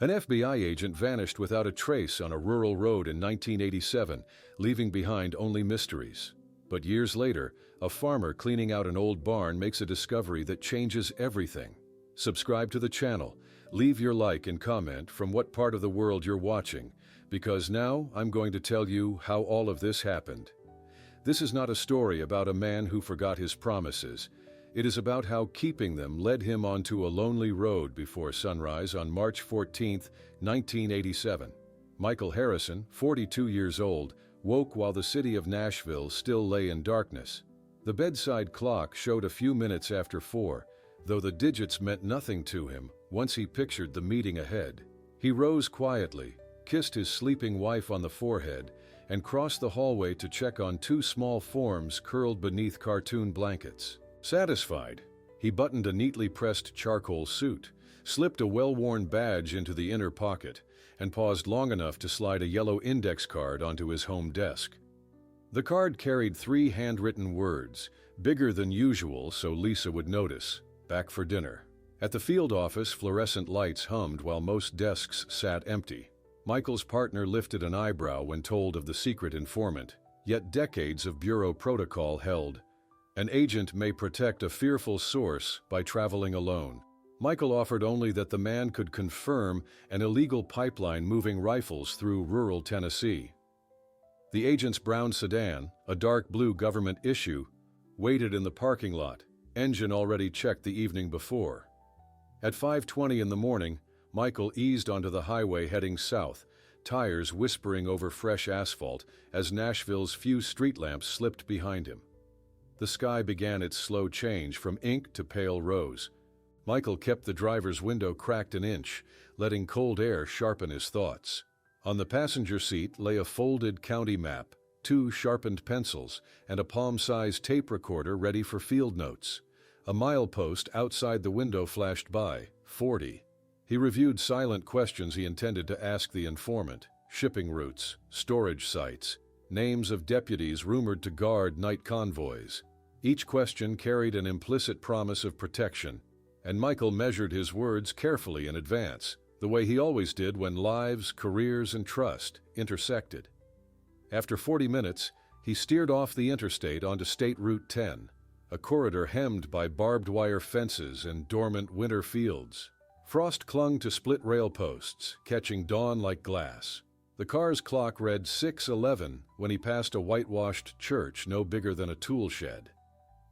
An FBI agent vanished without a trace on a rural road in 1987, leaving behind only mysteries. But years later, a farmer cleaning out an old barn makes a discovery that changes everything. Subscribe to the channel, leave your like and comment from what part of the world you're watching, because now I'm going to tell you how all of this happened. This is not a story about a man who forgot his promises. It is about how keeping them led him onto a lonely road before sunrise on March 14, 1987. Michael Harrison, 42 years old, woke while the city of Nashville still lay in darkness. The bedside clock showed a few minutes after 4, though the digits meant nothing to him once he pictured the meeting ahead. He rose quietly, kissed his sleeping wife on the forehead, and crossed the hallway to check on two small forms curled beneath cartoon blankets. Satisfied, he buttoned a neatly pressed charcoal suit, slipped a well-worn badge into the inner pocket, and paused long enough to slide a yellow index card onto his home desk. The card carried 3 handwritten words, bigger than usual so Lisa would notice: "Back for dinner." At the field office, fluorescent lights hummed while most desks sat empty. Michael's partner lifted an eyebrow when told of the secret informant, yet decades of bureau protocol held. An agent may protect a fearful source by traveling alone. Michael offered only that the man could confirm an illegal pipeline moving rifles through rural Tennessee. The agent's brown sedan, a dark blue government issue, waited in the parking lot, engine already checked the evening before. At 5:20 in the morning, Michael eased onto the highway heading south, tires whispering over fresh asphalt as Nashville's few street lamps slipped behind him. The sky began its slow change from ink to pale rose. Michael kept the driver's window cracked an inch, letting cold air sharpen his thoughts. On the passenger seat lay a folded county map, 2 sharpened pencils, and a palm-sized tape recorder ready for field notes. A milepost outside the window flashed by, 40. He reviewed silent questions he intended to ask the informant: shipping routes, storage sites, names of deputies rumored to guard night convoys. Each question carried an implicit promise of protection, and Michael measured his words carefully in advance, the way he always did when lives, careers, and trust intersected. After 40 minutes, he steered off the interstate onto State Route 10, a corridor hemmed by barbed wire fences and dormant winter fields. Frost clung to split rail posts, catching dawn like glass. The car's clock read 6:11 when he passed a whitewashed church no bigger than a tool shed.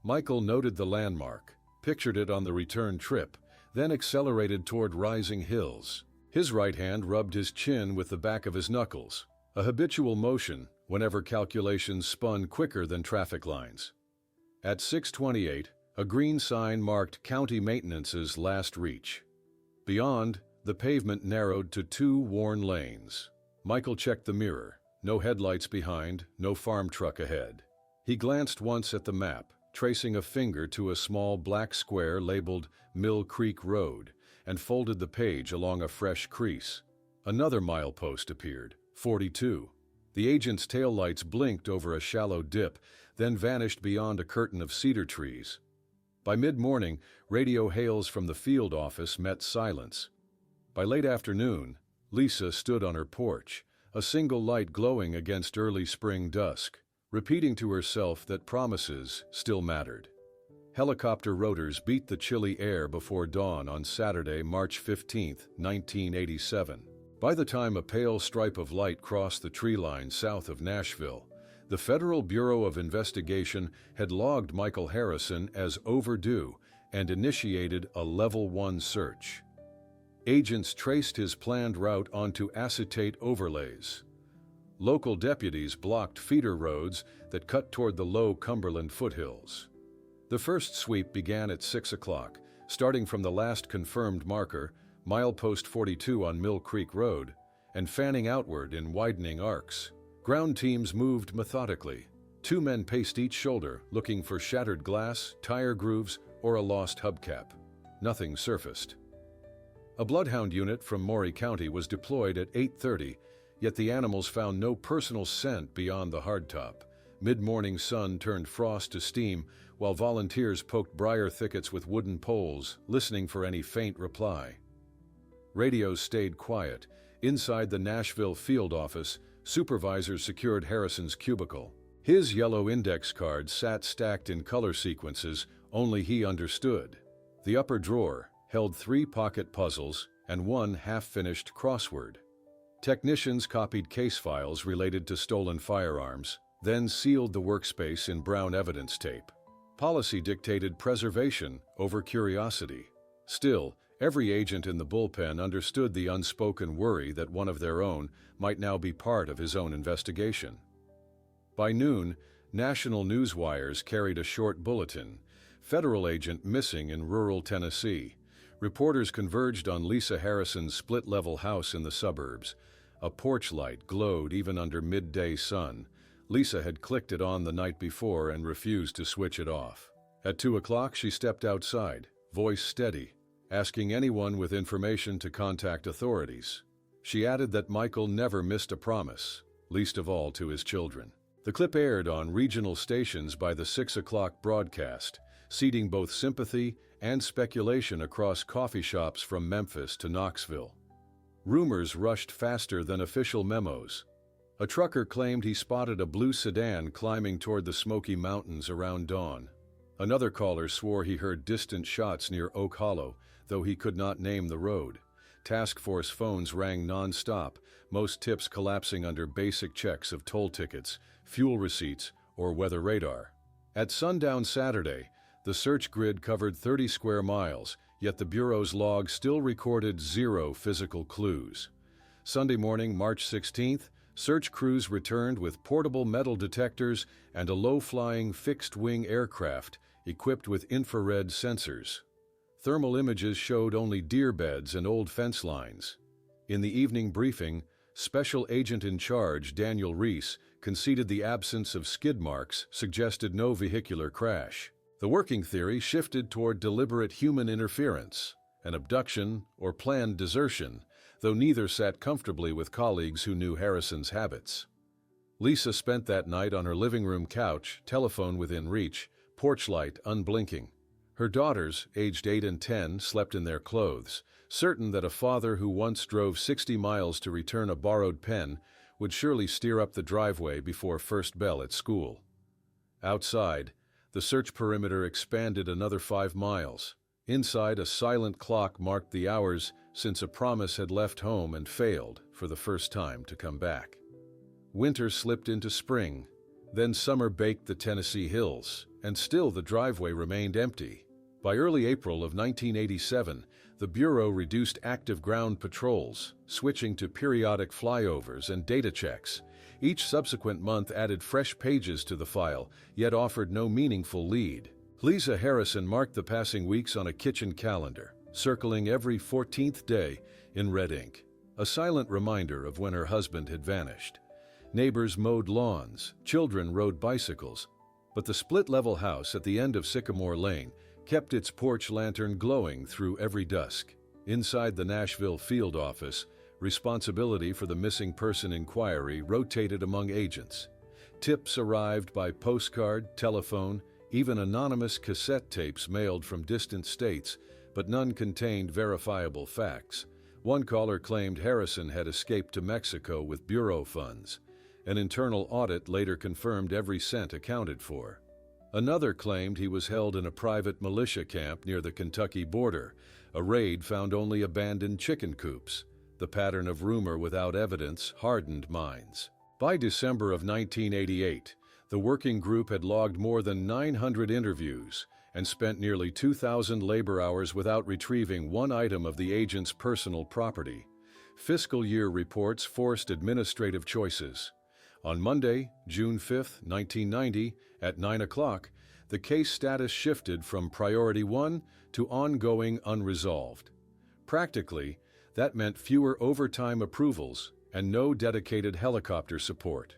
Michael noted the landmark, pictured it on the return trip, then accelerated toward rising hills. His right hand rubbed his chin with the back of his knuckles, a habitual motion whenever calculations spun quicker than traffic lines. At 6:28, a green sign marked County Maintenance's last reach. Beyond, the pavement narrowed to 2 worn lanes. Michael checked the mirror. No headlights behind, no farm truck ahead. He glanced once at the map, tracing a finger to a small black square labeled Mill Creek Road, and folded the page along a fresh crease. Another milepost appeared, 42. The agent's taillights blinked over a shallow dip, then vanished beyond a curtain of cedar trees. By mid-morning, radio hails from the field office met silence. By late afternoon, Lisa stood on her porch, a single light glowing against early spring dusk, repeating to herself that promises still mattered. Helicopter rotors beat the chilly air before dawn on Saturday, March 15, 1987. By the time a pale stripe of light crossed the tree line south of Nashville, the Federal Bureau of Investigation had logged Michael Harrison as overdue and initiated a Level 1 search. Agents traced his planned route onto acetate overlays. Local deputies blocked feeder roads that cut toward the low Cumberland foothills. The first sweep began at 6 o'clock, starting from the last confirmed marker, milepost 42 on Mill Creek Road, and fanning outward in widening arcs. Ground teams moved methodically. 2 men paced each shoulder, looking for shattered glass, tire grooves, or a lost hubcap. Nothing surfaced. A bloodhound unit from Maury County was deployed at 8:30, yet the animals found no personal scent beyond the hardtop. Mid-morning sun turned frost to steam, while volunteers poked briar thickets with wooden poles, listening for any faint reply. Radios stayed quiet. Inside the Nashville field office, supervisors secured Harrison's cubicle. His yellow index cards sat stacked in color sequences only he understood. The upper drawer held 3 pocket puzzles and 1 half-finished crossword. Technicians copied case files related to stolen firearms, then sealed the workspace in brown evidence tape. Policy dictated preservation over curiosity. Still, every agent in the bullpen understood the unspoken worry that one of their own might now be part of his own investigation. By noon, national news wires carried a short bulletin: federal agent missing in rural Tennessee. Reporters converged on Lisa Harrison's split-level house in the suburbs. A porch light glowed even under midday sun. Lisa had clicked it on the night before and refused to switch it off. At 2 o'clock, she stepped outside, voice steady, asking anyone with information to contact authorities. She added that Michael never missed a promise, least of all to his children. The clip aired on regional stations by the 6 o'clock broadcast, seeding both sympathy and speculation across coffee shops from Memphis to Knoxville. Rumors rushed faster than official memos. A trucker claimed he spotted a blue sedan climbing toward the Smoky Mountains around dawn. Another caller swore he heard distant shots near Oak Hollow, though he could not name the road. Task force phones rang non-stop, most tips collapsing under basic checks of toll tickets, fuel receipts, or weather radar. At sundown Saturday, the search grid covered 30 square miles, yet the Bureau's log still recorded 0 physical clues. Sunday morning, March 16th, search crews returned with portable metal detectors and a low-flying fixed-wing aircraft equipped with infrared sensors. Thermal images showed only deer beds and old fence lines. In the evening briefing, Special Agent in Charge Daniel Reese conceded the absence of skid marks suggested no vehicular crash. The working theory shifted toward deliberate human interference, an abduction or planned desertion, though neither sat comfortably with colleagues who knew Harrison's habits. Lisa spent that night on her living room couch, telephone within reach, porch light unblinking. Her daughters, aged 8 and 10, slept in their clothes, certain that a father who once drove 60 miles to return a borrowed pen would surely steer up the driveway before first bell at school. Outside, the search perimeter expanded another 5 miles. Inside, a silent clock marked the hours since a promise had left home and failed, for the first time, to come back. Winter slipped into spring, then summer baked the Tennessee hills, and still the driveway remained empty. By early April of 1987, the Bureau reduced active ground patrols, switching to periodic flyovers and data checks. Each subsequent month added fresh pages to the file, yet offered no meaningful lead. Lisa Harrison marked the passing weeks on a kitchen calendar, circling every 14th day in red ink, a silent reminder of when her husband had vanished. Neighbors mowed lawns, children rode bicycles, but the split-level house at the end of Sycamore Lane kept its porch lantern glowing through every dusk. Inside the Nashville field office, responsibility for the missing person inquiry rotated among agents. Tips arrived by postcard, telephone, even anonymous cassette tapes mailed from distant states, but none contained verifiable facts. One caller claimed Harrison had escaped to Mexico with Bureau funds. An internal audit later confirmed every cent accounted for. Another claimed he was held in a private militia camp near the Kentucky border. A raid found only abandoned chicken coops. The pattern of rumor without evidence hardened minds. By December of 1988, the working group had logged more than 900 interviews and spent nearly 2,000 labor hours without retrieving one item of the agent's personal property. Fiscal year reports forced administrative choices. On Monday, June 5, 1990, at 9 o'clock, the case status shifted from Priority 1 to Ongoing Unresolved. Practically, that meant fewer overtime approvals and no dedicated helicopter support.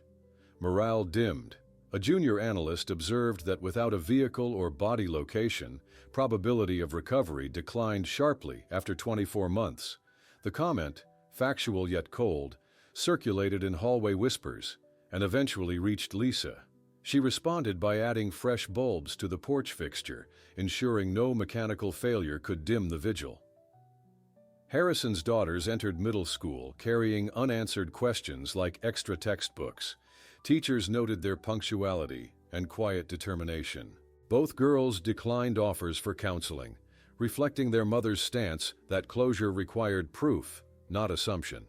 Morale dimmed. A junior analyst observed that without a vehicle or body location, probability of recovery declined sharply after 24 months. The comment, factual yet cold, circulated in hallway whispers and eventually reached Lisa. She responded by adding fresh bulbs to the porch fixture, ensuring no mechanical failure could dim the vigil. Harrison's daughters entered middle school carrying unanswered questions like extra textbooks. Teachers noted their punctuality and quiet determination. Both girls declined offers for counseling, reflecting their mother's stance that closure required proof, not assumption.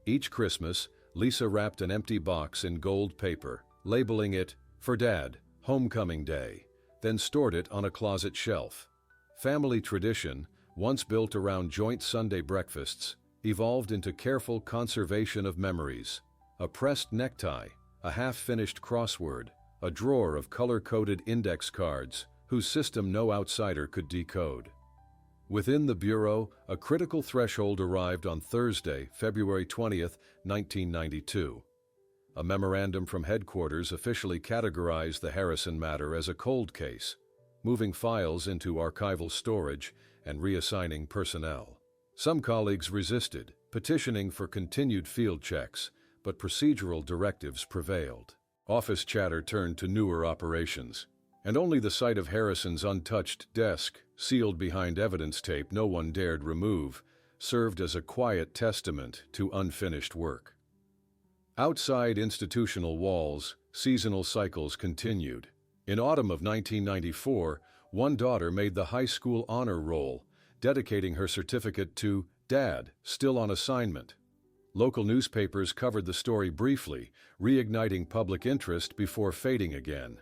Each Christmas, Lisa wrapped an empty box in gold paper, labeling it, "For Dad, Homecoming Day," then stored it on a closet shelf. Family tradition, once built around joint Sunday breakfasts, evolved into careful conservation of memories. A pressed necktie, a half-finished crossword, a drawer of color-coded index cards whose system no outsider could decode. Within the Bureau, a critical threshold arrived on Thursday, February 20th, 1992. A memorandum from headquarters officially categorized the Harrison matter as a cold case, moving files into archival storage and reassigning personnel. Some colleagues resisted, petitioning for continued field checks, but procedural directives prevailed. Office chatter turned to newer operations, and only the sight of Harrison's untouched desk, sealed behind evidence tape no one dared remove, served as a quiet testament to unfinished work. Outside institutional walls, seasonal cycles continued. In autumn of 1994, one daughter made the high school honor roll, dedicating her certificate to Dad, still on assignment. Local newspapers covered the story briefly, reigniting public interest before fading again.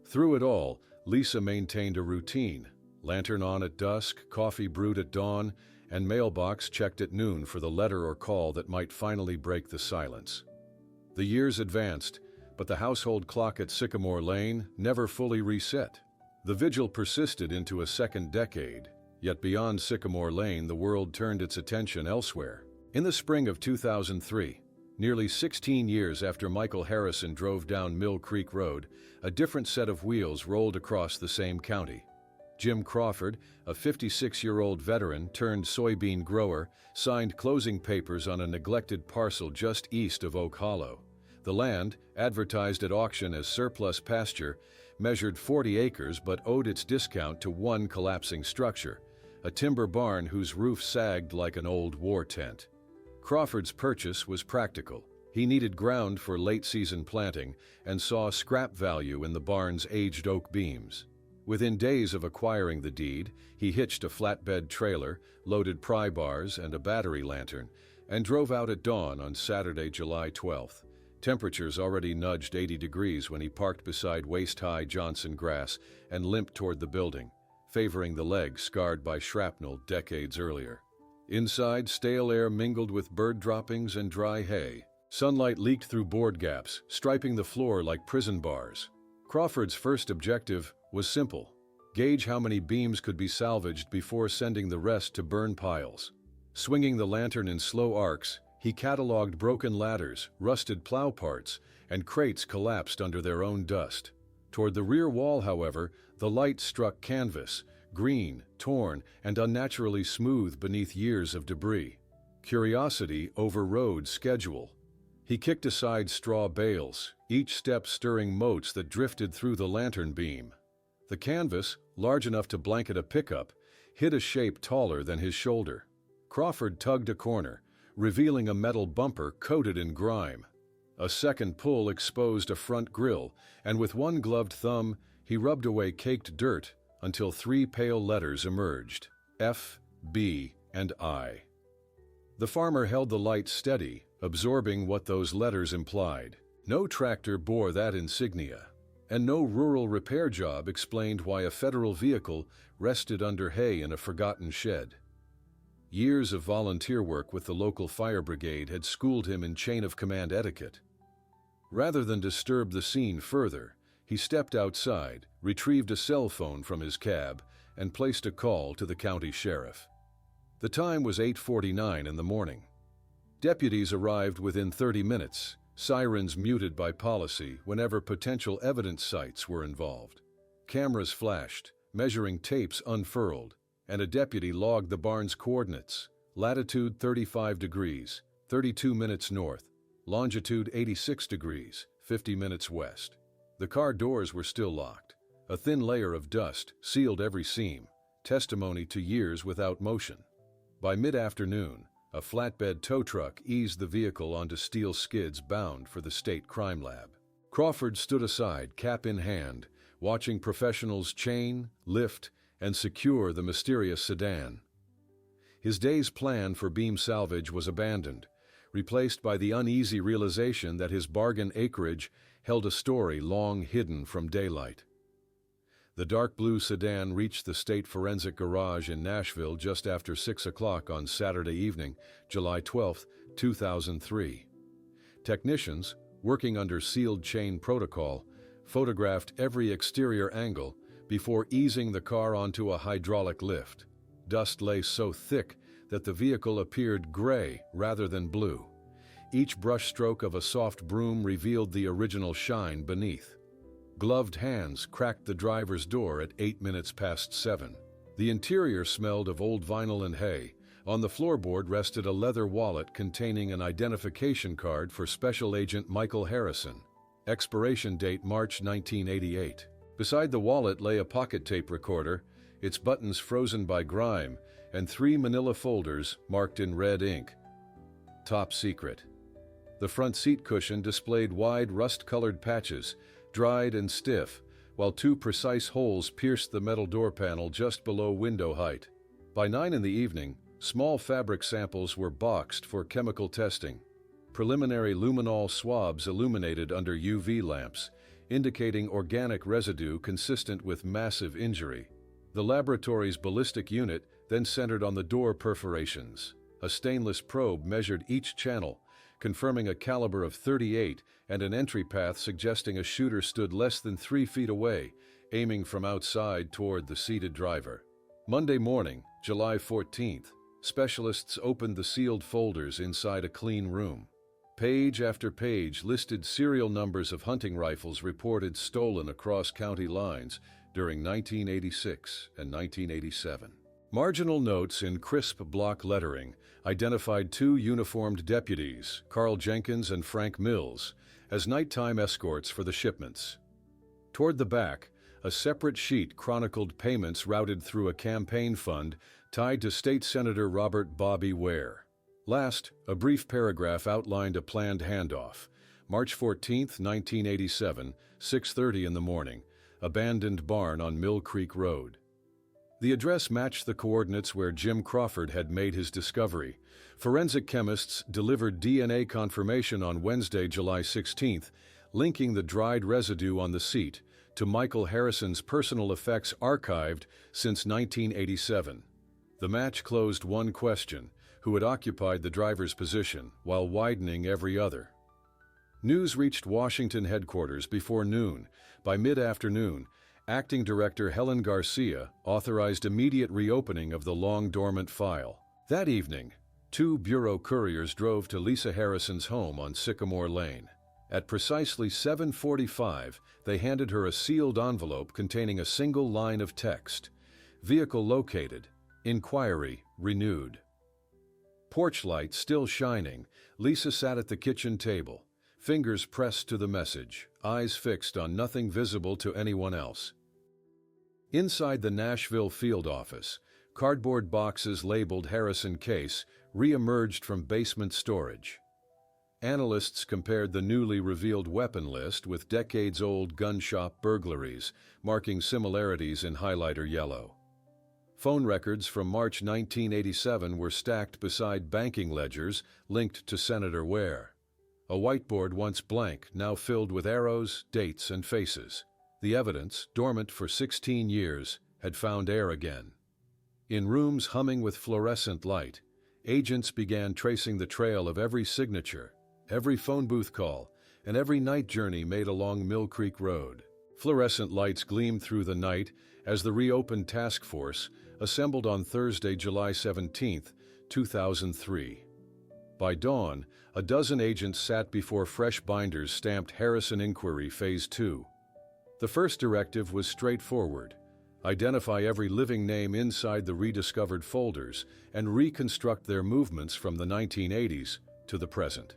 Through it all, Lisa maintained a routine: lantern on at dusk, coffee brewed at dawn, and mailbox checked at noon for the letter or call that might finally break the silence. The years advanced, but the household clock at Sycamore Lane never fully reset. The vigil persisted into a second decade, yet beyond Sycamore Lane the world turned its attention elsewhere. In the spring of 2003, nearly 16 years after Michael Harrison drove down Mill Creek Road, a different set of wheels rolled across the same county. Jim Crawford, a 56-year-old veteran turned soybean grower, signed closing papers on a neglected parcel just east of Oak Hollow. The land, advertised at auction as surplus pasture, measured 40 acres but owed its discount to one collapsing structure, a timber barn whose roof sagged like an old war tent. Crawford's purchase was practical. He needed ground for late-season planting and saw scrap value in the barn's aged oak beams. Within days of acquiring the deed, he hitched a flatbed trailer, loaded pry bars and a battery lantern, and drove out at dawn on Saturday, July 12th. Temperatures already nudged 80 degrees when he parked beside waist-high Johnson grass and limped toward the building, favoring the leg scarred by shrapnel decades earlier. Inside, stale air mingled with bird droppings and dry hay. Sunlight leaked through board gaps, striping the floor like prison bars. Crawford's first objective was simple: gauge how many beams could be salvaged before sending the rest to burn piles. Swinging the lantern in slow arcs, he cataloged broken ladders, rusted plow parts, and crates collapsed under their own dust. Toward the rear wall, however, the light struck canvas, green, torn, and unnaturally smooth beneath years of debris. Curiosity overrode schedule. He kicked aside straw bales, each step stirring motes that drifted through the lantern beam. The canvas, large enough to blanket a pickup, hid a shape taller than his shoulder. Crawford tugged a corner, revealing a metal bumper coated in grime. A second pull exposed a front grille, and with one gloved thumb, he rubbed away caked dirt until 3 pale letters emerged: F, B, and I. The farmer held the light steady, absorbing what those letters implied. No tractor bore that insignia, and no rural repair job explained why a federal vehicle rested under hay in a forgotten shed. Years of volunteer work with the local fire brigade had schooled him in chain-of-command etiquette. Rather than disturb the scene further, he stepped outside, retrieved a cell phone from his cab, and placed a call to the county sheriff. The time was 8:49 in the morning. Deputies arrived within 30 minutes, sirens muted by policy whenever potential evidence sites were involved. Cameras flashed, measuring tapes unfurled, and a deputy logged the barn's coordinates: latitude 35 degrees, 32 minutes north, longitude 86 degrees, 50 minutes west. The car doors were still locked. A thin layer of dust sealed every seam, testimony to years without motion. By mid-afternoon, a flatbed tow truck eased the vehicle onto steel skids bound for the state crime lab. Crawford stood aside, cap in hand, watching professionals chain, lift, and secure the mysterious sedan. His day's plan for beam salvage was abandoned, replaced by the uneasy realization that his bargain acreage held a story long hidden from daylight. The dark blue sedan reached the state forensic garage in Nashville just after 6 o'clock on Saturday evening, July 12, 2003. Technicians, working under sealed chain protocol, photographed every exterior angle before easing the car onto a hydraulic lift. Dust lay so thick that the vehicle appeared gray rather than blue. Each brushstroke of a soft broom revealed the original shine beneath. Gloved hands cracked the driver's door at 8 minutes past 7. The interior smelled of old vinyl and hay. On the floorboard rested a leather wallet containing an identification card for Special Agent Michael Harrison. Expiration date March 1988. Beside the wallet lay a pocket tape recorder, its buttons frozen by grime, and 3 manila folders marked in red ink. Top secret. The front seat cushion displayed wide rust-colored patches, dried and stiff, while 2 precise holes pierced the metal door panel just below window height. By 9 in the evening, small fabric samples were boxed for chemical testing. Preliminary luminol swabs illuminated under UV lamps, indicating organic residue consistent with massive injury. The laboratory's ballistic unit then centered on the door perforations. A stainless probe measured each channel, confirming a caliber of .38 and an entry path suggesting a shooter stood less than 3 feet away, aiming from outside toward the seated driver. Monday morning, July 14th, specialists opened the sealed folders inside a clean room. Page after page listed serial numbers of hunting rifles reported stolen across county lines during 1986 and 1987. Marginal notes in crisp block lettering identified 2 uniformed deputies, Carl Jenkins and Frank Mills, as nighttime escorts for the shipments. Toward the back, a separate sheet chronicled payments routed through a campaign fund tied to State Senator Robert Bobby Ware. Last, a brief paragraph outlined a planned handoff. March 14, 1987, 6:30 in the morning, abandoned barn on Mill Creek Road. The address matched the coordinates where Jim Crawford had made his discovery. Forensic chemists delivered DNA confirmation on Wednesday, July 16th, linking the dried residue on the seat to Michael Harrison's personal effects archived since 1987. The match closed one question: who had occupied the driver's position, while widening every other. News reached Washington headquarters before noon. By mid-afternoon, Acting Director Helen Garcia authorized immediate reopening of the long-dormant file. That evening, 2 bureau couriers drove to Lisa Harrison's home on Sycamore Lane. At precisely 7:45, they handed her a sealed envelope containing a single line of text: "Vehicle located. Inquiry renewed." Porch light still shining, Lisa sat at the kitchen table, fingers pressed to the message, eyes fixed on nothing visible to anyone else. Inside the Nashville field office, cardboard boxes labeled Harrison Case re-emerged from basement storage. Analysts compared the newly revealed weapon list with decades-old gun shop burglaries, marking similarities in highlighter yellow. Phone records from March 1987 were stacked beside banking ledgers linked to Senator Ware. A whiteboard once blank, now filled with arrows, dates, and faces. The evidence, dormant for 16 years, had found air again. In rooms humming with fluorescent light, agents began tracing the trail of every signature, every phone booth call, and every night journey made along Mill Creek Road. Fluorescent lights gleamed through the night as the reopened task force assembled on Thursday, July 17, 2003. By dawn, a dozen agents sat before fresh binders stamped Harrison Inquiry Phase 2. The first directive was straightforward: identify every living name inside the rediscovered folders and reconstruct their movements from the 1980s to the present.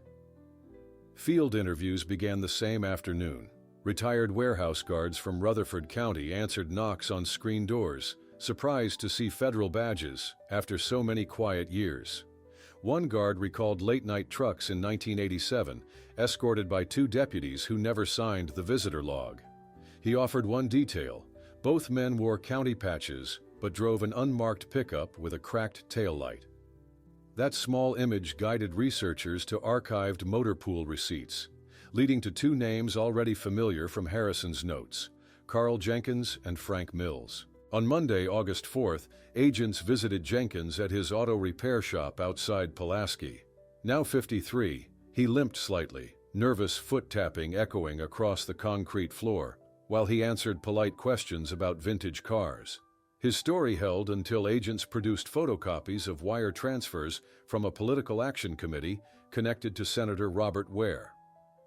Field interviews began the same afternoon. Retired warehouse guards from Rutherford County answered knocks on screen doors. surprised to see federal badges after so many quiet years. One guard recalled late-night trucks in 1987, escorted by 2 deputies who never signed the visitor log. He offered one detail: both men wore county patches but drove an unmarked pickup with a cracked taillight. That small image guided researchers to archived motor pool receipts, leading to 2 names already familiar from Harrison's notes: Carl Jenkins and Frank Mills. On Monday, August 4th, agents visited Jenkins at his auto repair shop outside Pulaski. Now 53, he limped slightly, nervous foot-tapping echoing across the concrete floor, while he answered polite questions about vintage cars. His story held until agents produced photocopies of wire transfers from a political action committee connected to Senator Robert Ware.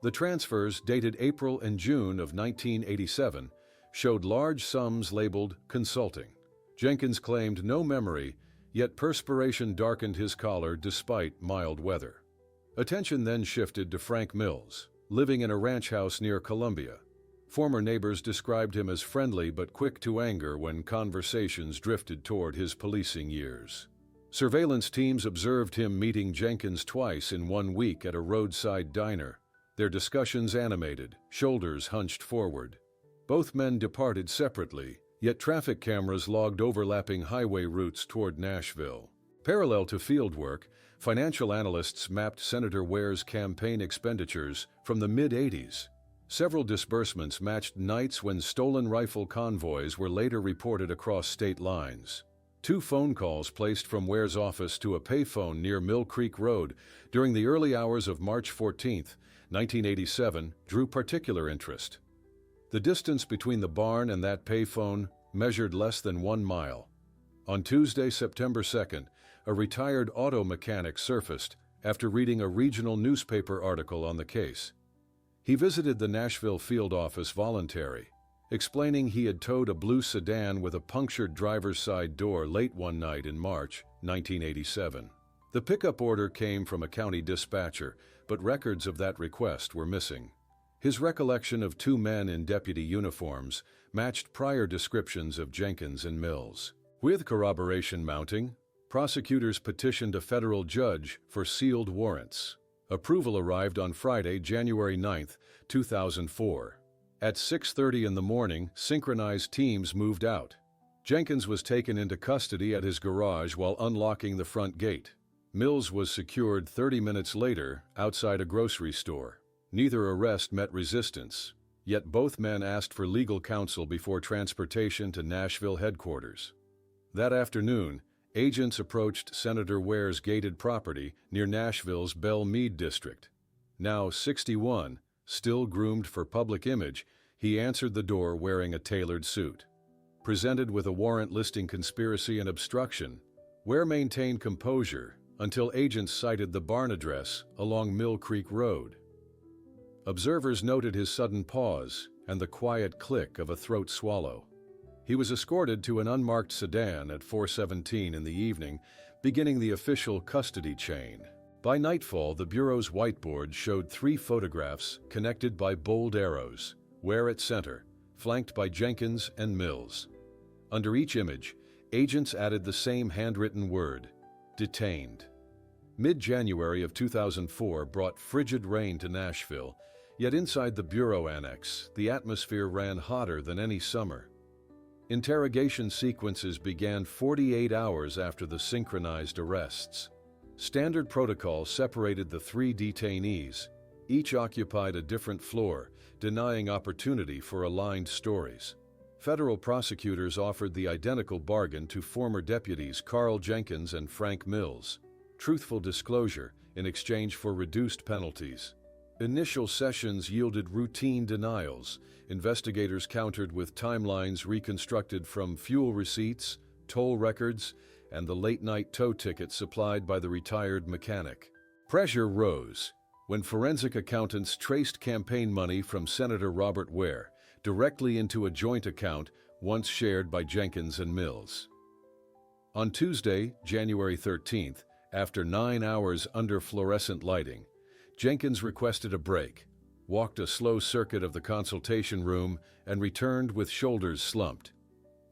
The transfers, dated April and June of 1987, showed large sums labeled consulting. Jenkins claimed no memory, yet perspiration darkened his collar despite mild weather. Attention then shifted to Frank Mills, living in a ranch house near Columbia. Former neighbors described him as friendly but quick to anger when conversations drifted toward his policing years. Surveillance teams observed him meeting Jenkins twice in 1 week at a roadside diner, their discussions animated, shoulders hunched forward. Both men departed separately, yet traffic cameras logged overlapping highway routes toward Nashville. Parallel to fieldwork, financial analysts mapped Senator Ware's campaign expenditures from the mid-'80s. Several disbursements matched nights when stolen rifle convoys were later reported across state lines. 2 phone calls placed from Ware's office to a payphone near Mill Creek Road during the early hours of March 14, 1987, drew particular interest. The distance between the barn and that payphone measured less than 1 mile. On Tuesday, September 2nd, a retired auto mechanic surfaced after reading a regional newspaper article on the case. He visited the Nashville field office voluntary, explaining he had towed a blue sedan with a punctured driver's side door late one night in March 1987. The pickup order came from a county dispatcher, but records of that request were missing. His recollection of 2 men in deputy uniforms matched prior descriptions of Jenkins and Mills. With corroboration mounting, prosecutors petitioned a federal judge for sealed warrants. Approval arrived on Friday, January 9, 2004. At 6:30 in the morning, synchronized teams moved out. Jenkins was taken into custody at his garage while unlocking the front gate. Mills was secured 30 minutes later outside a grocery store. Neither arrest met resistance, yet both men asked for legal counsel before transportation to Nashville headquarters. That afternoon, agents approached Senator Ware's gated property near Nashville's Belle Meade district. Now 61, still groomed for public image, he answered the door wearing a tailored suit. Presented with a warrant listing conspiracy and obstruction, Ware maintained composure until agents cited the barn address along Mill Creek Road. Observers noted his sudden pause and the quiet click of a throat swallow. He was escorted to an unmarked sedan at 4:17 in the evening, beginning the official custody chain. By nightfall, the Bureau's whiteboard showed 3 photographs connected by bold arrows, Ware at center, flanked by Jenkins and Mills. Under each image, agents added the same handwritten word: detained. Mid-January of 2004 brought frigid rain to Nashville, yet inside the Bureau Annex, the atmosphere ran hotter than any summer. Interrogation sequences began 48 hours after the synchronized arrests. Standard protocol separated the 3 detainees. Each occupied a different floor, denying opportunity for aligned stories. Federal prosecutors offered the identical bargain to former deputies Carl Jenkins and Frank Mills: truthful disclosure in exchange for reduced penalties. Initial sessions yielded routine denials. Investigators countered with timelines reconstructed from fuel receipts, toll records, and the late-night tow ticket supplied by the retired mechanic. Pressure rose when forensic accountants traced campaign money from Senator Robert Ware directly into a joint account once shared by Jenkins and Mills. On Tuesday, January 13th, after 9 hours under fluorescent lighting, Jenkins requested a break, walked a slow circuit of the consultation room, and returned with shoulders slumped.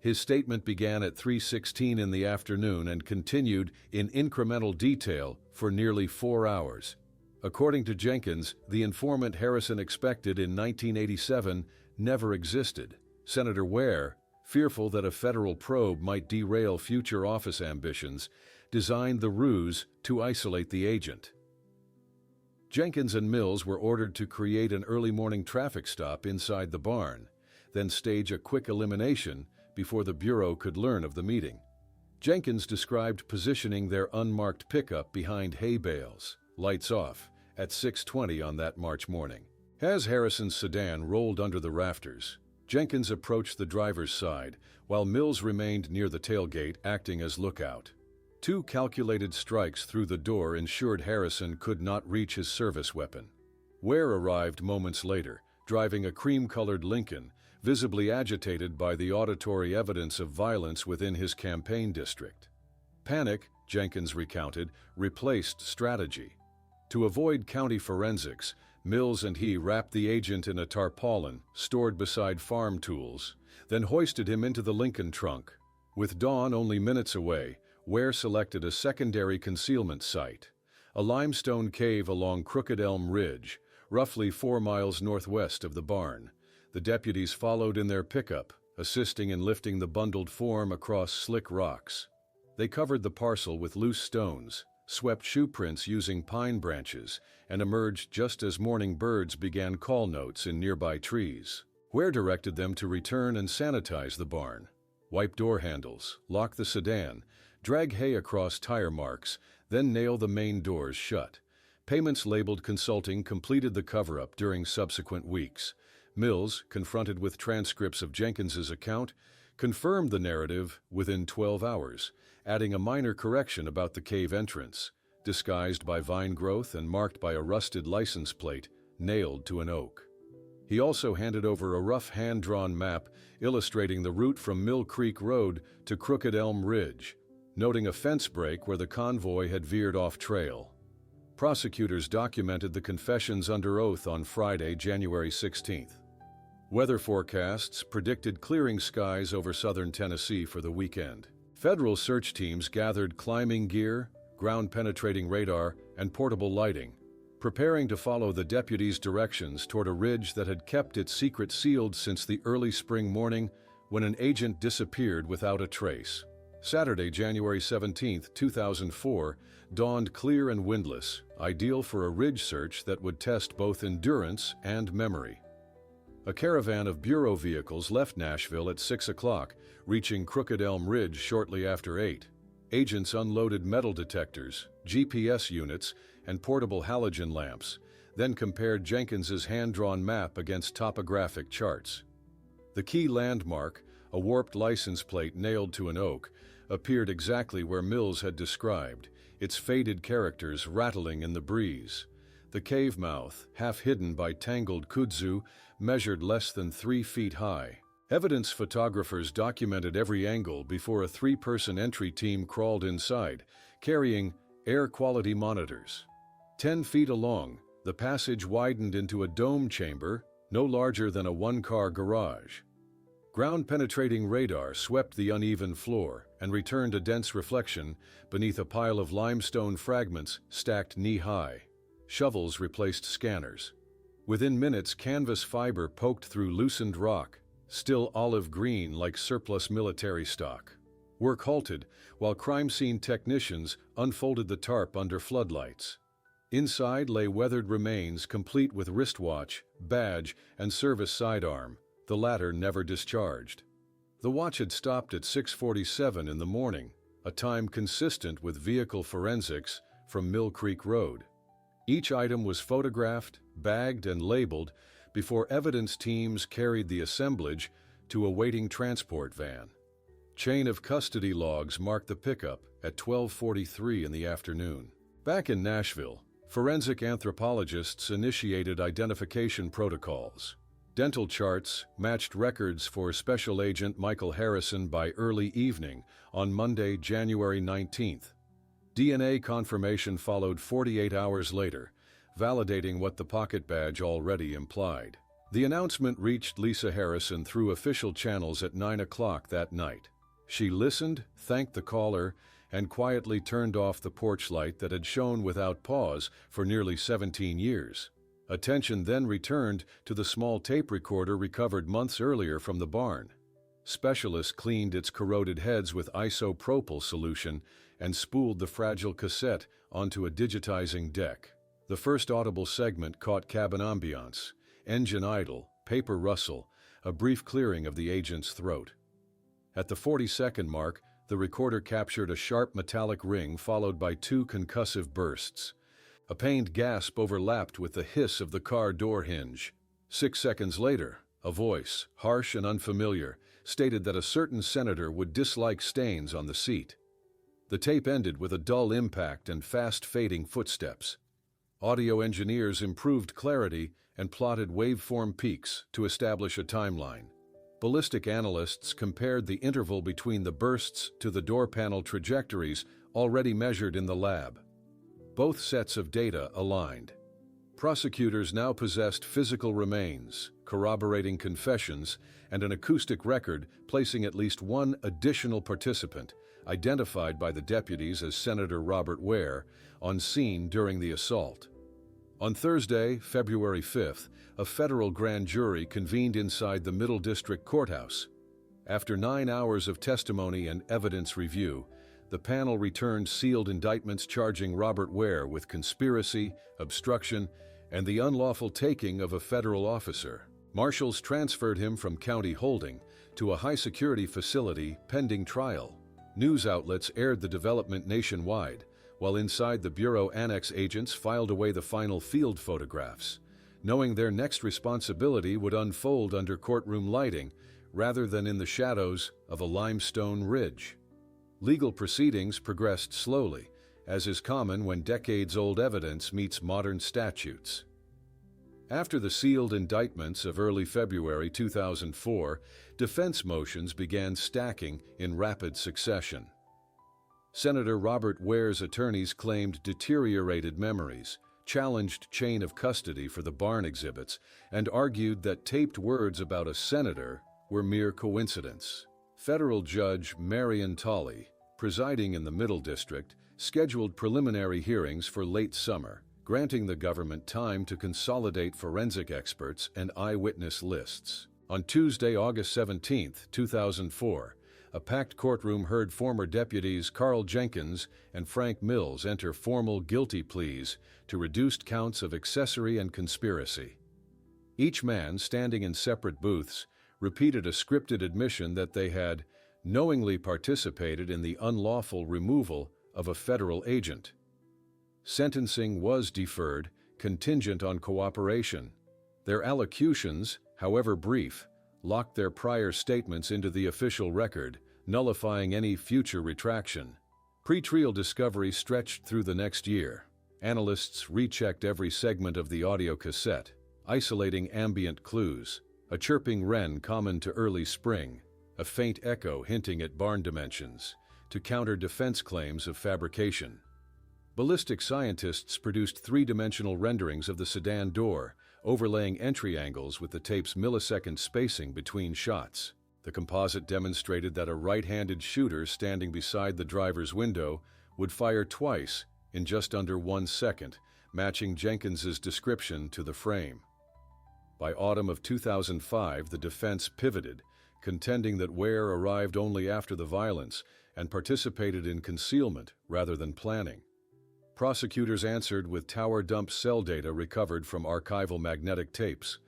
His statement began at 3:16 in the afternoon and continued in incremental detail for nearly 4 hours. According to Jenkins, the informant Harrison expected in 1987 never existed. Senator Ware, fearful that a federal probe might derail future office ambitions, designed the ruse to isolate the agent. Jenkins and Mills were ordered to create an early morning traffic stop inside the barn, then stage a quick elimination before the Bureau could learn of the meeting. Jenkins described positioning their unmarked pickup behind hay bales, lights off, at 6:20 on that March morning. As Harrison's sedan rolled under the rafters, Jenkins approached the driver's side, while Mills remained near the tailgate acting as lookout. 2 calculated strikes through the door ensured Harrison could not reach his service weapon. Ware arrived moments later, driving a cream-colored Lincoln, visibly agitated by the auditory evidence of violence within his campaign district. Panic, Jenkins recounted, replaced strategy. To avoid county forensics, Mills and he wrapped the agent in a tarpaulin stored beside farm tools, then hoisted him into the Lincoln trunk. With dawn only minutes away, Ware selected a secondary concealment site, a limestone cave along Crooked Elm Ridge, roughly 4 miles northwest of the barn. The deputies followed in their pickup, assisting in lifting the bundled form across slick rocks. They covered the parcel with loose stones, swept shoe prints using pine branches, and emerged just as morning birds began call notes in nearby trees. Ware directed them to return and sanitize the barn, wipe door handles, lock the sedan, drag hay across tire marks, then nail the main doors shut. Payments labeled consulting completed the cover-up during subsequent weeks. Mills, confronted with transcripts of Jenkins's account, confirmed the narrative within 12 hours, adding a minor correction about the cave entrance, disguised by vine growth and marked by a rusted license plate nailed to an oak. He also handed over a rough hand-drawn map illustrating the route from Mill Creek Road to Crooked Elm Ridge, noting a fence break where the convoy had veered off trail. Prosecutors documented the confessions under oath on Friday, January 16th. Weather forecasts predicted clearing skies over southern Tennessee for the weekend. Federal search teams gathered climbing gear, ground-penetrating radar, and portable lighting, preparing to follow the deputies' directions toward a ridge that had kept its secret sealed since the early spring morning when an agent disappeared without a trace. Saturday, January 17, 2004, dawned clear and windless, ideal for a ridge search that would test both endurance and memory. A caravan of Bureau vehicles left Nashville at 6 o'clock, reaching Crooked Elm Ridge shortly after 8. Agents unloaded metal detectors, GPS units, and portable halogen lamps, then compared Jenkins's hand-drawn map against topographic charts. The key landmark, a warped license plate nailed to an oak, appeared exactly where Mills had described, its faded characters rattling in the breeze. The cave mouth, half hidden by tangled kudzu, measured less than 3 feet high. Evidence photographers documented every angle before a 3-person entry team crawled inside, carrying air quality monitors. 10 feet along, the passage widened into a dome chamber, no larger than a 1-car garage. Ground-penetrating radar swept the uneven floor and returned a dense reflection beneath a pile of limestone fragments stacked knee-high. Shovels replaced scanners. Within minutes, canvas fiber poked through loosened rock, still olive green like surplus military stock. Work halted while crime scene technicians unfolded the tarp under floodlights. Inside lay weathered remains complete with wristwatch, badge, and service sidearm, the latter never discharged. The watch had stopped at 6:47 in the morning, a time consistent with vehicle forensics from Mill Creek Road. Each item was photographed, bagged, and labeled before evidence teams carried the assemblage to a waiting transport van. Chain of custody logs marked the pickup at 12:43 in the afternoon. Back in Nashville, forensic anthropologists initiated identification protocols. Dental charts matched records for Special Agent Michael Harrison by early evening on Monday, January 19th. DNA confirmation followed 48 hours later, validating what the pocket badge already implied. The announcement reached Lisa Harrison through official channels at 9 o'clock that night. She listened, thanked the caller, and quietly turned off the porch light that had shone without pause for nearly 17 years. Attention then returned to the small tape recorder recovered months earlier from the barn. Specialists cleaned its corroded heads with isopropyl solution and spooled the fragile cassette onto a digitizing deck. The first audible segment caught cabin ambiance, engine idle, paper rustle, a brief clearing of the agent's throat. At the 40-second mark, the recorder captured a sharp metallic ring followed by 2 concussive bursts. A pained gasp overlapped with the hiss of the car door hinge. 6 seconds later, a voice, harsh and unfamiliar, stated that a certain senator would dislike stains on the seat. The tape ended with a dull impact and fast-fading footsteps. Audio engineers improved clarity and plotted waveform peaks to establish a timeline. Ballistic analysts compared the interval between the bursts to the door panel trajectories already measured in the lab. Both sets of data aligned. Prosecutors now possessed physical remains, corroborating confessions, and an acoustic record placing at least one additional participant, identified by the deputies as Senator Robert Ware, on scene during the assault. On Thursday, February 5th, a federal grand jury convened inside the Middle District Courthouse. After 9 hours of testimony and evidence review, the panel returned sealed indictments charging Robert Ware with conspiracy, obstruction, and the unlawful taking of a federal officer. Marshals transferred him from county holding to a high-security facility pending trial. News outlets aired the development nationwide, while inside the Bureau Annex agents filed away the final field photographs, knowing their next responsibility would unfold under courtroom lighting rather than in the shadows of a limestone ridge. Legal proceedings progressed slowly, as is common when decades-old evidence meets modern statutes. After the sealed indictments of early February 2004, defense motions began stacking in rapid succession. Senator Robert Ware's attorneys claimed deteriorated memories, challenged chain of custody for the barn exhibits, and argued that taped words about a senator were mere coincidence. Federal Judge Marion Tolley, presiding in the Middle District, scheduled preliminary hearings for late summer, granting the government time to consolidate forensic experts and eyewitness lists. On Tuesday, August 17, 2004, a packed courtroom heard former deputies Carl Jenkins and Frank Mills enter formal guilty pleas to reduced counts of accessory and conspiracy. Each man, standing in separate booths, repeated a scripted admission that they had knowingly participated in the unlawful removal of a federal agent. Sentencing was deferred, contingent on cooperation. Their allocutions, however brief, locked their prior statements into the official record, nullifying any future retraction. Pre-trial discovery stretched through the next year. Analysts rechecked every segment of the audio cassette, isolating ambient clues, a chirping wren common to early spring, a faint echo hinting at barn dimensions, to counter defense claims of fabrication. Ballistic scientists produced three-dimensional renderings of the sedan door, overlaying entry angles with the tape's millisecond spacing between shots. The composite demonstrated that a right-handed shooter standing beside the driver's window would fire twice in just under 1 second, matching Jenkins's description to the frame. By autumn of 2005, the defense pivoted, contending that Ware arrived only after the violence and participated in concealment rather than planning. Prosecutors answered with tower dump cell data recovered from archival magnetic tapes.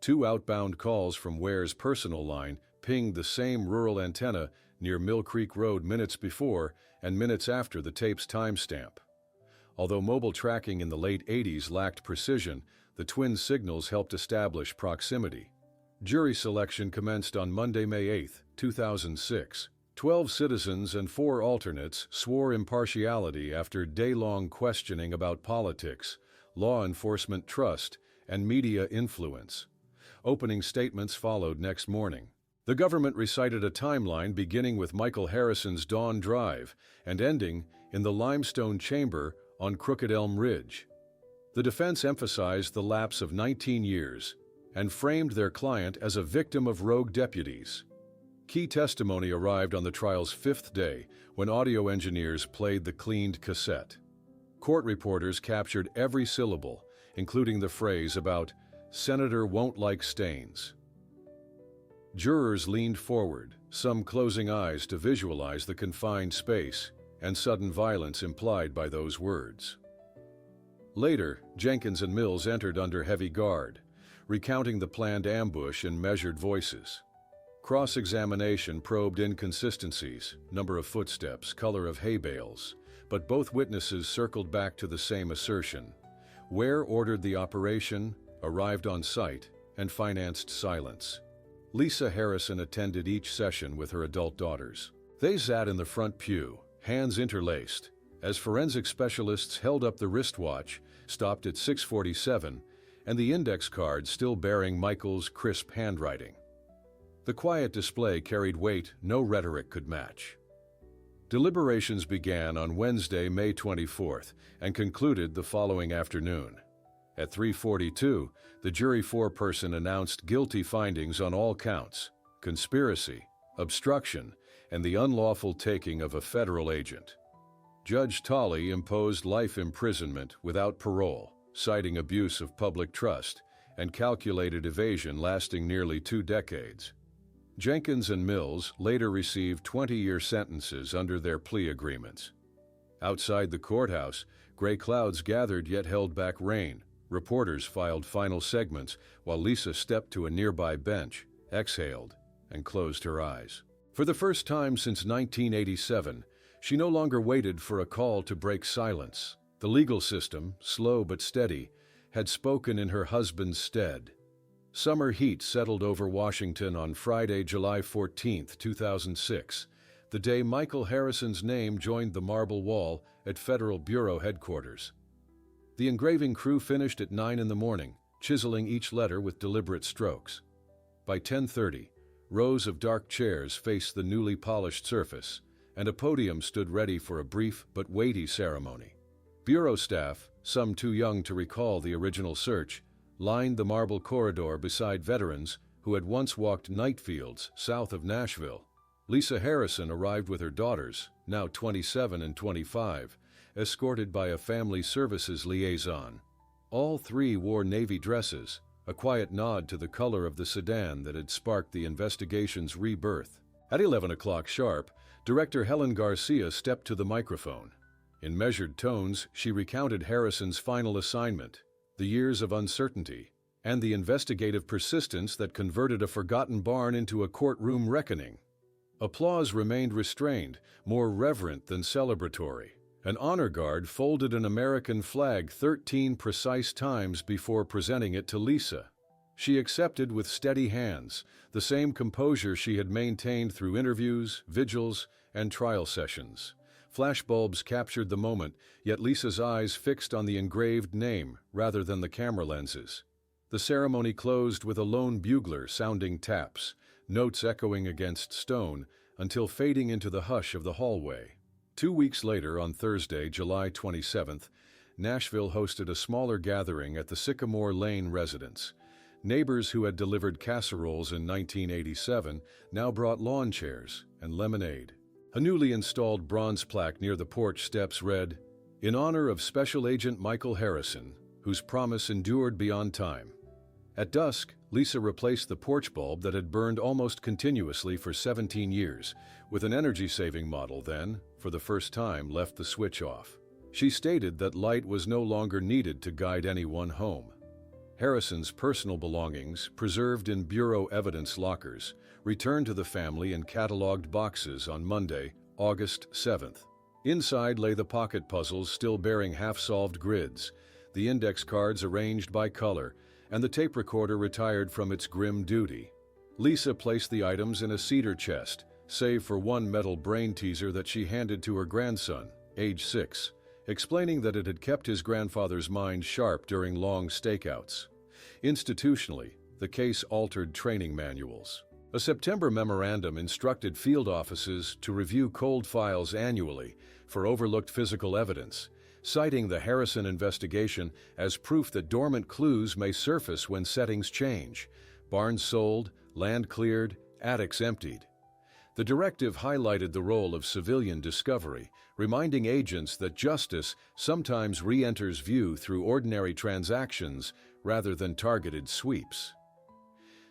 2 outbound calls from Ware's personal line pinged the same rural antenna near Mill Creek Road minutes before and minutes after the tape's timestamp. Although mobile tracking in the late 80s lacked precision, the twin signals helped establish proximity. Jury selection commenced on Monday, May 8, 2006. 12 citizens and 4 alternates swore impartiality after day-long questioning about politics, law enforcement trust, and media influence. Opening statements followed next morning. The government recited a timeline beginning with Michael Harrison's Dawn Drive and ending in the limestone chamber on Crooked Elm Ridge. The defense emphasized the lapse of 19 years, and framed their client as a victim of rogue deputies. Key testimony arrived on the trial's fifth day when audio engineers played the cleaned cassette. Court reporters captured every syllable, including the phrase about "Senator won't like stains." Jurors leaned forward, some closing eyes to visualize the confined space and sudden violence implied by those words. Later, Jenkins and Mills entered under heavy guard, recounting the planned ambush in measured voices. Cross-examination probed inconsistencies, number of footsteps, color of hay bales, but both witnesses circled back to the same assertion. Ware ordered the operation, arrived on site, and financed silence. Lisa Harrison attended each session with her adult daughters. They sat in the front pew, hands interlaced, as forensic specialists held up the wristwatch, stopped at 6:47, and the index card still bearing Michael's crisp handwriting. The quiet display carried weight no rhetoric could match. Deliberations began on Wednesday, May 24th, and concluded the following afternoon. At 3:42, the jury foreperson announced guilty findings on all counts: conspiracy, obstruction, and the unlawful taking of a federal agent. Judge Tolley imposed life imprisonment without parole, citing abuse of public trust and calculated evasion lasting nearly 2 decades. Jenkins and Mills later received 20-year sentences under their plea agreements. Outside the courthouse, gray clouds gathered yet held back rain. Reporters filed final segments while Lisa stepped to a nearby bench, exhaled, and closed her eyes. For the first time since 1987, she no longer waited for a call to break silence. The legal system, slow but steady, had spoken in her husband's stead. Summer heat settled over Washington on Friday, July 14, 2006, the day Michael Harrison's name joined the marble wall at Federal Bureau headquarters. The engraving crew finished at 9 in the morning, chiseling each letter with deliberate strokes. By 10:30, rows of dark chairs faced the newly polished surface, and a podium stood ready for a brief but weighty ceremony. Bureau staff, some too young to recall the original search, lined the marble corridor beside veterans who had once walked night fields south of Nashville. Lisa Harrison arrived with her daughters, now 27 and 25, escorted by a family services liaison. All three wore navy dresses, a quiet nod to the color of the sedan that had sparked the investigation's rebirth. At 11 o'clock sharp, Director Helen Garcia stepped to the microphone. In measured tones, she recounted Harrison's final assignment, the years of uncertainty, and the investigative persistence that converted a forgotten barn into a courtroom reckoning. Applause remained restrained, more reverent than celebratory. An honor guard folded an American flag 13 precise times before presenting it to Lisa. She accepted with steady hands, the same composure she had maintained through interviews, vigils, and trial sessions. Flashbulbs captured the moment, yet Lisa's eyes fixed on the engraved name rather than the camera lenses. The ceremony closed with a lone bugler sounding taps, notes echoing against stone, until fading into the hush of the hallway. 2 weeks later, on Thursday, July 27th, Nashville hosted a smaller gathering at the Sycamore Lane residence. Neighbors who had delivered casseroles in 1987 now brought lawn chairs and lemonade. A newly installed bronze plaque near the porch steps read, "In honor of Special Agent Michael Harrison, whose promise endured beyond time." At dusk, Lisa replaced the porch bulb that had burned almost continuously for 17 years, with an energy-saving model then, for the first time, left the switch off. She stated that light was no longer needed to guide anyone home. Harrison's personal belongings, preserved in bureau evidence lockers, returned to the family in cataloged boxes on Monday, August 7th. Inside lay the pocket puzzles still bearing half-solved grids, the index cards arranged by color, and the tape recorder retired from its grim duty. Lisa placed the items in a cedar chest, save for one metal brain teaser that she handed to her grandson, age 6, explaining that it had kept his grandfather's mind sharp during long stakeouts. Institutionally, the case altered training manuals. A September memorandum instructed field offices to review cold files annually for overlooked physical evidence, citing the Harrison investigation as proof that dormant clues may surface when settings change. Barns sold, land cleared, attics emptied. The directive highlighted the role of civilian discovery, reminding agents that justice sometimes re-enters view through ordinary transactions rather than targeted sweeps.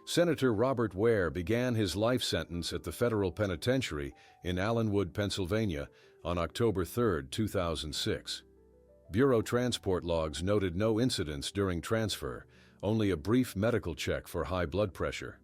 Senator Robert Ware began his life sentence at the federal penitentiary in Allenwood, Pennsylvania, on October 3, 2006. Bureau transport logs noted no incidents during transfer, only a brief medical check for high blood pressure.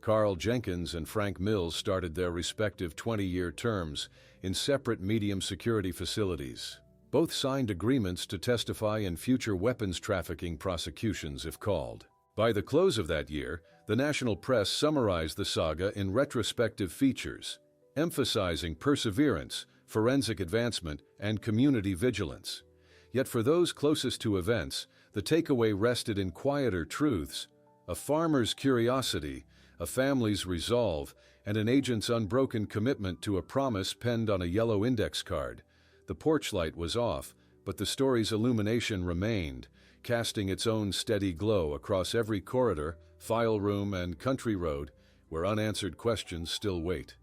Carl Jenkins and Frank Mills started their respective 20-year terms in separate medium-security facilities. Both signed agreements to testify in future weapons trafficking prosecutions if called. By the close of that year, the national press summarized the saga in retrospective features, emphasizing perseverance, forensic advancement, and community vigilance. Yet for those closest to events, the takeaway rested in quieter truths: a farmer's curiosity, a family's resolve, and an agent's unbroken commitment to a promise penned on a yellow index card. The porch light was off, but the story's illumination remained, casting its own steady glow across every corridor, file room, and country road where unanswered questions still wait.